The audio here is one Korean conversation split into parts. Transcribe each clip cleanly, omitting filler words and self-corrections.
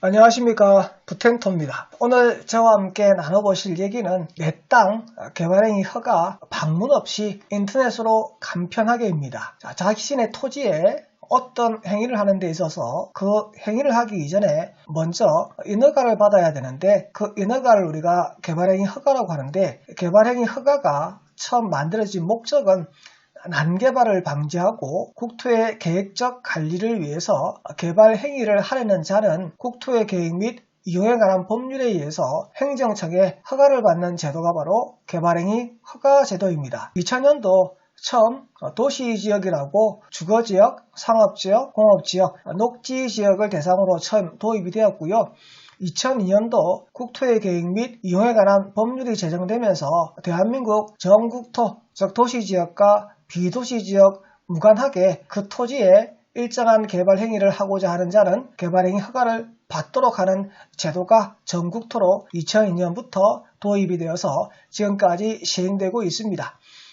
안녕하십니까, 부텐토입니다. 오늘 저와 함께 나눠보실 얘기는 내 땅 개발행위 허가 방문 없이 인터넷으로 간편하게입니다. 자신의 토지에 어떤 행위를 하는 데 있어서 그 행위를 하기 이전에 먼저 인허가를 받아야 되는데, 그 인허가를 우리가 개발행위 허가라고 하는데, 개발행위 허가가 처음 만들어진 목적은 난개발을 방지하고 국토의 계획적 관리를 위해서 개발 행위를 하려는 자는 국토의 계획 및 이용에 관한 법률에 의해서 행정청의 허가를 받는 제도가 바로 개발행위 허가제도입니다. 2000년도 처음 도시지역이라고 주거지역, 상업지역, 공업지역, 녹지지역을 대상으로 처음 도입이 되었고요. 2002년도 국토의 계획 및 이용에 관한 법률이 제정되면서 대한민국 전국토, 즉 도시지역과 비도시지역 무관하게 그 토지에 일정한 개발 행위를 하고자 하는 자는 개발행위 허가를 받도록 하는 제도가 전국토로 2002년부터 도입이 되어서 지금까지 시행되고 있습니다.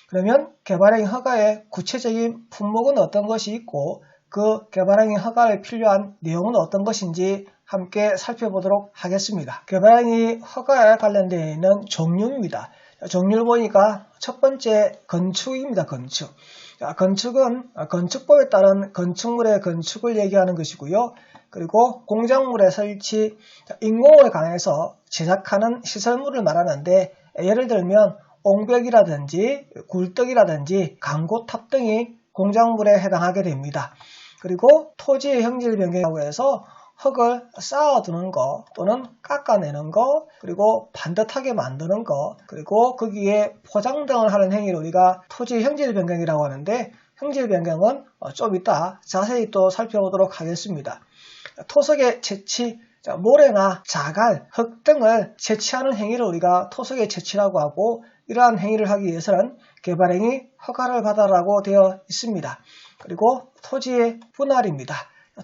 그러면 개발행위 허가의 구체적인 품목은 어떤 것이 있고 그 개발행위 허가에 필요한 내용은 어떤 것인지 함께 살펴보도록 하겠습니다. 개발행위 허가에 관련되어 있는 종류입니다. 종류를 보니까 첫 번째 건축입니다. 건축은 건축법에 따른 건축물의 건축을 얘기하는 것이고요. 그리고 공작물의 설치, 인공호에 관해서 제작하는 시설물을 말하는데, 예를 들면 옹벽이라든지 굴떡이라든지 강고탑 등이 공작물에 해당하게 됩니다. 그리고 토지의 형질 변경이라고 해서 흙을 쌓아두는 거 또는 깎아내는 거, 그리고 반듯하게 만드는 거, 그리고 거기에 포장 등을 하는 행위를 우리가 토지 형질 변경이라고 하는데, 형질 변경은 좀 이따 자세히 또 살펴보도록 하겠습니다. 토석의 채취, 모래나 자갈, 흙 등을 채취하는 행위를 우리가 토석의 채취라고 하고, 이러한 행위를 하기 위해서는 개발행위 허가를 받아라고 되어 있습니다. 그리고 토지의 분할입니다.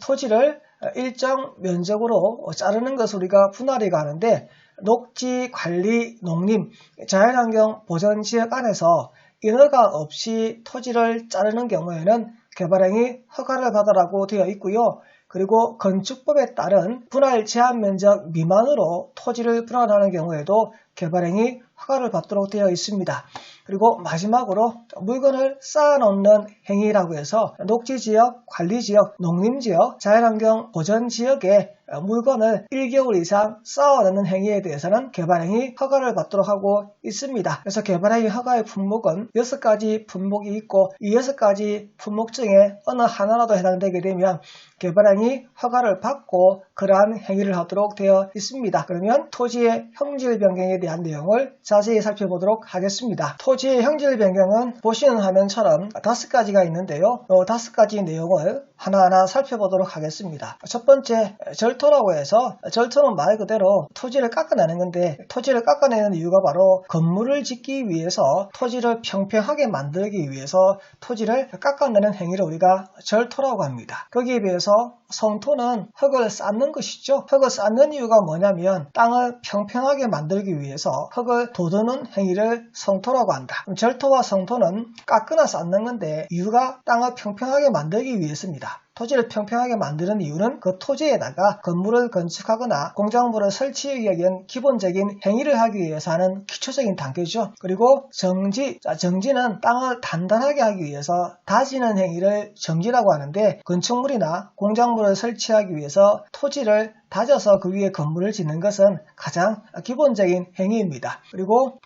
토지를 일정 면적으로 자르는 것을 우리가 분할이라고 하는데, 녹지, 관리, 농림, 자연환경 보전지역 안에서 인허가 없이 토지를 자르는 경우에는 개발행위 허가를 받아라고 되어 있고요. 그리고 건축법에 따른 분할 제한 면적 미만으로 토지를 분할하는 경우에도 개발행위 허가를 받도록 되어 있습니다. 그리고 마지막으로 물건을 쌓아놓는 행위라고 해서 녹지지역, 관리지역, 농림지역, 자연환경 보전지역에 물건을 1개월 이상 쌓아놓는 행위에 대해서는 개발행위 허가를 받도록 하고 있습니다. 그래서 개발행위 허가의 품목은 6가지 품목이 있고, 이 6가지 품목 중에 어느 하나라도 해당되게 되면 개발행위 허가를 받고 그러한 행위를 하도록 되어 있습니다. 그러면 토지의 형질 변경에 대한 내용을 자세히 살펴보도록 하겠습니다. 토지의 형질 변경은 보시는 화면처럼 5가지가 있는데요. 이 5가지 내용을 하나하나 살펴보도록 하겠습니다. 첫 번째, 절토라고 해서, 절토는 말 그대로 토지를 깎아내는 건데, 토지를 깎아내는 이유가 바로 건물을 짓기 위해서, 토지를 평평하게 만들기 위해서 토지를 깎아내는 행위를 우리가 절토라고 합니다. 거기에 비해서 성토는 흙을 쌓는 것이죠. 흙을 쌓는 이유가 뭐냐면 땅을 평평하게 만들기 위해서 흙을 돋우는 행위를 성토라고 한다. 절토와 성토는 깎거나 쌓는 건데, 이유가 땅을 평평하게 만들기 위해서입니다. 토지를 평평하게 만드는 이유는 그 토지에다가 건물을 건축하거나 공작물을 설치하기 위한 기본적인 행위를 하기 위해서 하는 기초적인 단계죠. 그리고 정지는 땅을 단단하게 하기 위해서 다지는 행위를 정지라고 하는데, 건축물이나 공작물을 설치하기 위해서 토지를 다져서 그 위에 건물을 짓는 것은 가장 기본적인 행위입니다. 그리고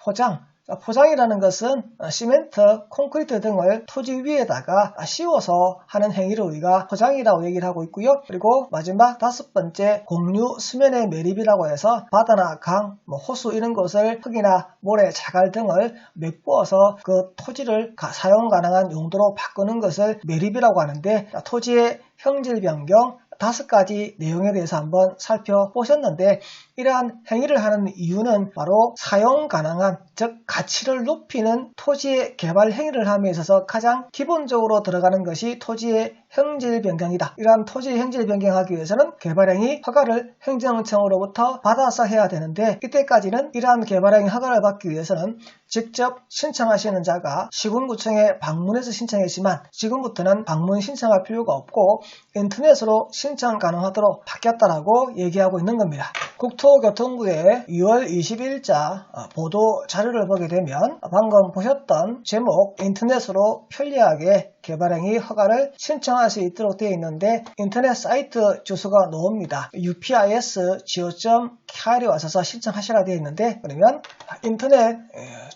포장이라는 것은 시멘트, 콘크리트 등을 토지 위에다가 씌워서 하는 행위를 우리가 포장이라고 얘기를 하고 있고요. 그리고 마지막 5번째, 공유, 수면의 매립이라고 해서 바다나 강, 호수 이런 곳을 흙이나 모래, 자갈 등을 메꾸어서 그 토지를 사용 가능한 용도로 바꾸는 것을 매립이라고 하는데, 토지의 형질 변경 5가지 내용에 대해서 한번 살펴보셨는데, 이러한 행위를 하는 이유는 바로 사용 가능한, 즉 가치를 높이는 토지의 개발 행위를 함에 있어서 가장 기본적으로 들어가는 것이 토지의 형질 변경이다. 이러한 토지 형질 변경하기 위해서는 개발행위 허가를 행정청으로부터 받아서 해야 되는데, 이때까지는 이러한 개발행위 허가를 받기 위해서는 직접 신청하시는 자가 시군구청에 방문해서 신청했지만, 지금부터는 방문 신청할 필요가 없고 인터넷으로 신청 가능하도록 바뀌었다라고 얘기하고 있는 겁니다. 국토교통부의 6월 20일자 보도 자료를 보게 되면 방금 보셨던 제목 인터넷으로 편리하게 개발행위 허가를 신청할 수 있도록 되어 있는데 인터넷 사이트 주소가 나옵니다. upis.go.kr에 와서 신청하시라 되어 있는데 그러면 인터넷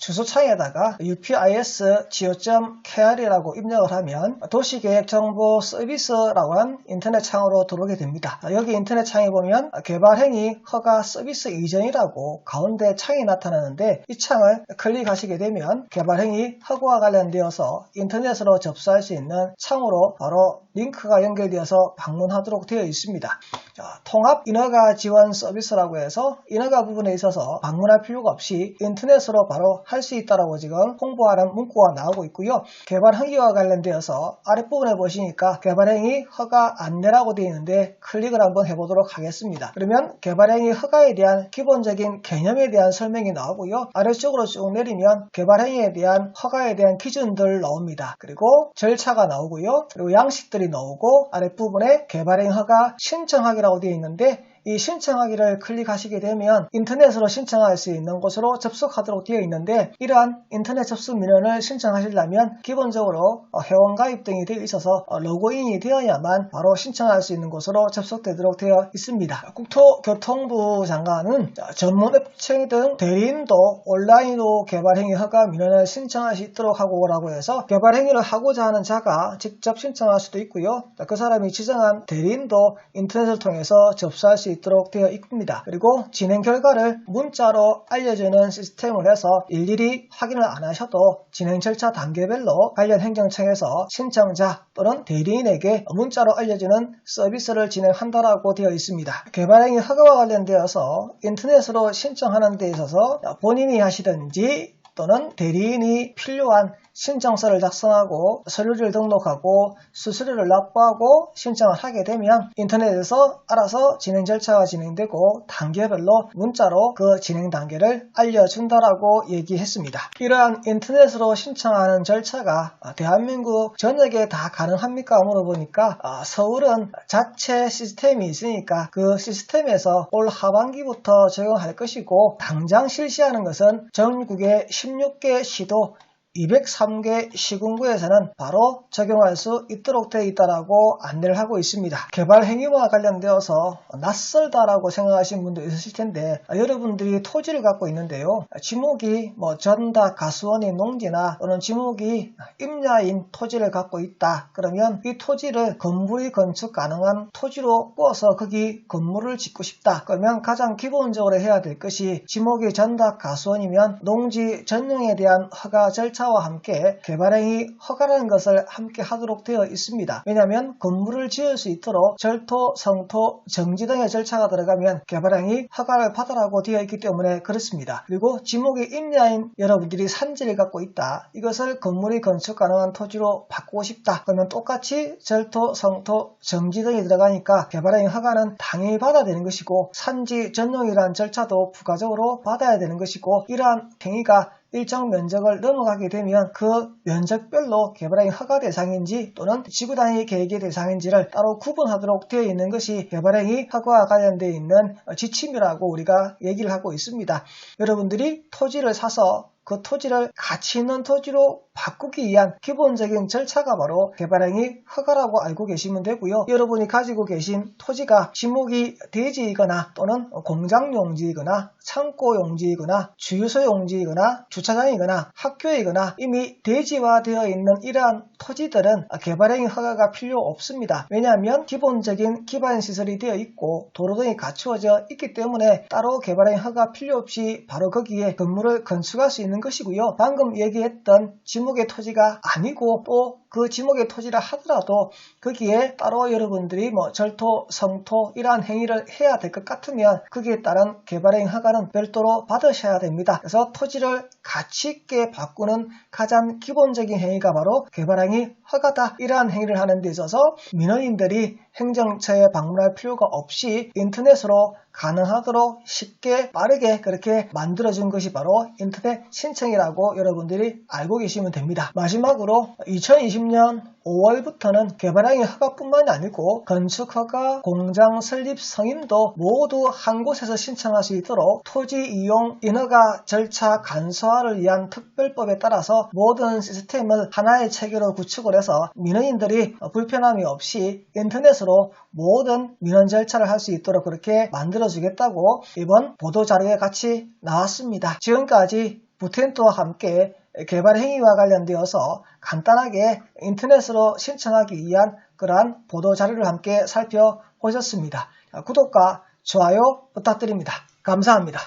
주소창에다가 upis.go.kr이라고 입력을 하면 도시계획정보 서비스라고 한 인터넷 창으로 들어오게 됩니다. 여기 인터넷 창에 보면 개발행위 허가 서비스 이전이라고 가운데 창이 나타나는데 이 창을 클릭하시게 되면 개발행위 허가와 관련되어서 인터넷으로 접수할 수 있는 창으로 바로 링크가 연결되어서 방문하도록 되어 있습니다. 통합 인허가 지원 서비스라고 해서 인허가 부분에 있어서 방문할 필요가 없이 인터넷으로 바로 할 수 있다라고 지금 홍보하는 문구가 나오고 있고요. 개발행위와 관련되어서 아랫부분에 보시니까 개발행위 허가 안내라고 되어 있는데 클릭을 한번 해보도록 하겠습니다. 그러면 개발행위 허가에 대한 기본적인 개념에 대한 설명이 나오고요. 아래쪽으로 쭉 내리면 개발행위에 대한 허가에 대한 기준들 나옵니다. 그리고 절차가 나오고요. 그리고 양식들이 나오고 아랫부분에 개발행위 허가 신청하기라고 되어 있는데 이 신청하기를 클릭하시게 되면 인터넷으로 신청할 수 있는 곳으로 접속하도록 되어 있는데 이러한 인터넷 접수 민원을 신청하시려면 기본적으로 회원가입 등이 되어 있어서 로그인이 되어야만 바로 신청할 수 있는 곳으로 접속되도록 되어 있습니다. 국토교통부 장관은 전문 업체 등 대리인도 온라인으로 개발행위 허가 민원을 신청할 수 있도록 하고라고 해서 개발행위를 하고자 하는 자가 직접 신청할 수도 있고요. 그 사람이 지정한 대리인도 인터넷을 통해서 접수할 수 있도록 되어 있습니다. 그리고 진행 결과를 문자로 알려주는 시스템을 해서 일일이 확인을 안 하셔도 진행 절차 단계별로 관련 행정청에서 신청자 또는 대리인에게 문자로 알려주는 서비스를 진행한다라고 되어 있습니다. 개발행위 허가와 관련되어서 인터넷으로 신청하는 데 있어서 본인이 하시든지 또는 대리인이 필요한 신청서를 작성하고 서류를 등록하고 수수료를 납부하고 신청을 하게 되면 인터넷에서 알아서 진행 절차가 진행되고 단계별로 문자로 그 진행 단계를 알려준다라고 얘기했습니다. 이러한 인터넷으로 신청하는 절차가 대한민국 전역에 다 가능합니까? 물어보니까 서울은 자체 시스템이 있으니까 그 시스템에서 올 하반기부터 적용할 것이고 당장 실시하는 것은 전국의 16개 시도 203개 시군구에서는 바로 적용할 수 있도록 되어 있다라고 안내를 하고 있습니다. 개발 행위와 관련되어서 낯설다라고 생각하시는 분도 있으실 텐데 여러분들이 토지를 갖고 있는데요. 지목이 전다 가수원의 농지나 또는 지목이 임야인 토지를 갖고 있다. 그러면 이 토지를 건물이 건축 가능한 토지로 꾸어서 거기 건물을 짓고 싶다. 그러면 가장 기본적으로 해야 될 것이 지목이 전다 가수원이면 농지 전용에 대한 허가 절차 와 함께 개발행위 허가라는 것을 함께 하도록 되어 있습니다. 왜냐하면 건물을 지을 수 있도록 절토, 성토, 정지 등의 절차가 들어가면 개발행위 허가를 받으라고 되어 있기 때문에 그렇습니다. 그리고 지목이 임야인 여러분들이 산지를 갖고 있다. 이것을 건물이 건축 가능한 토지로 바꾸고 싶다. 그러면 똑같이 절토, 성토, 정지 등이 들어가니까 개발행위 허가는 당연히 받아야 되는 것이고 산지 전용이라는 절차도 부가적으로 받아야 되는 것이고 이러한 행위가 일정 면적을 넘어가게 되면 그 면적별로 개발행위 허가 대상인지 또는 지구단위 계획의 대상인지를 따로 구분하도록 되어 있는 것이 개발행위 허가와 관련되어 있는 지침이라고 우리가 얘기를 하고 있습니다. 여러분들이 토지를 사서 그 토지를 가치 있는 토지로 바꾸기 위한 기본적인 절차가 바로 개발행위 허가라고 알고 계시면 되고요. 여러분이 가지고 계신 토지가 지목이 대지이거나 또는 공장용지이거나 창고용지이거나 주유소용지이거나 주차장이거나 학교이거나 이미 대지화되어 있는 이러한 토지들은 개발행위 허가가 필요 없습니다. 왜냐하면 기본적인 기반시설이 되어 있고 도로 등이 갖추어져 있기 때문에 따로 개발행위 허가 필요 없이 바로 거기에 건물을 건축할 수 있는 것이고요. 방금 얘기했던 지목의 토지가 아니고 또 그 지목의 토지라 하더라도 거기에 따로 여러분들이 절토, 성토 이러한 행위를 해야 될 것 같으면 거기에 따른 개발행위 허가는 별도로 받으셔야 됩니다. 그래서 토지를 가치 있게 바꾸는 가장 기본적인 행위가 바로 개발행위 허가다. 이러한 행위를 하는 데 있어서 민원인들이 행정처에 방문할 필요가 없이 인터넷으로 가능하도록 쉽게 빠르게 그렇게 만들어준 것이 바로 인터넷 신청이라고 여러분들이 알고 계시면 됩니다. 마지막으로 2020년 5월부터는 개발행위 허가뿐만이 아니고 건축허가, 공장 설립 승인도 모두 한 곳에서 신청할 수 있도록 토지 이용 인허가 절차 간소화를 위한 특별법에 따라서 모든 시스템을 하나의 체계로 구축을 해서 민원인들이 불편함이 없이 인터넷으로 모든 민원 절차를 할 수 있도록 그렇게 만들어주겠다고 이번 보도자료에 같이 나왔습니다. 지금까지 부텐토와 함께 개발 행위와 관련되어서 간단하게 인터넷으로 신청하기 위한 그러한 보도자료를 함께 살펴보셨습니다. 구독과 좋아요 부탁드립니다. 감사합니다.